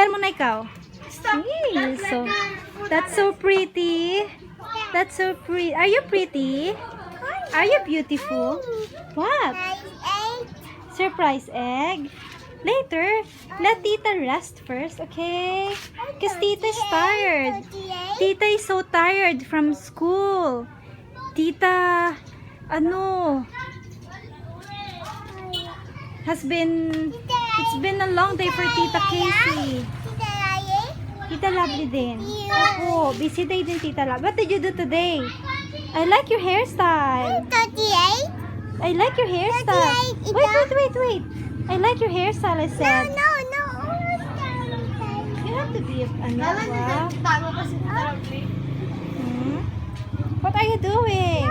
Smile mo na ikaw. Hey, so, that's so pretty. That's so pretty. Are you pretty? Are you beautiful? What? Surprise egg. Later, let Tita rest first, okay? Because Tita is tired. Tita is so tired from school. Tita, it's been a long day for Tita Casey. Tita Lovely din. Oh, busy day din Tita Lovely. What did you do today? I like your hairstyle. I like your hairstyle. Wait. I like your hairstyle, I said. You have to be What are you doing?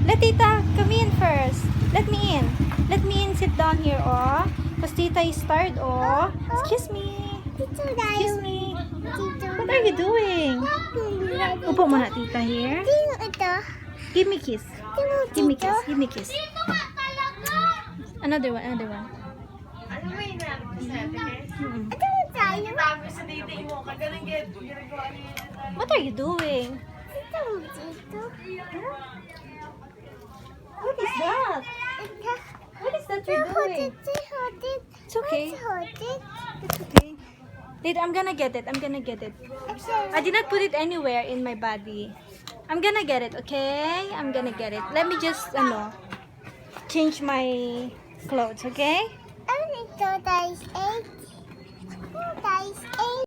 Let Tita come in first. Let me in. Let me in. Sit down here, oh. Because Tita is tired, oh. Excuse me. Excuse me. What are you doing? Upo muna, Tita, here. Give me kiss. Give me kiss. Give me kiss. Another one. Ano mo yun na? Sa dating mo, kagaling ginagawa niya. What are you doing? What is that? What is that you're doing? It's okay. It's okay. Later, I'm gonna get it. I did not put it anywhere in my body. I'm gonna get it, okay? I'm gonna get it. Let me just, change my clothes, okay?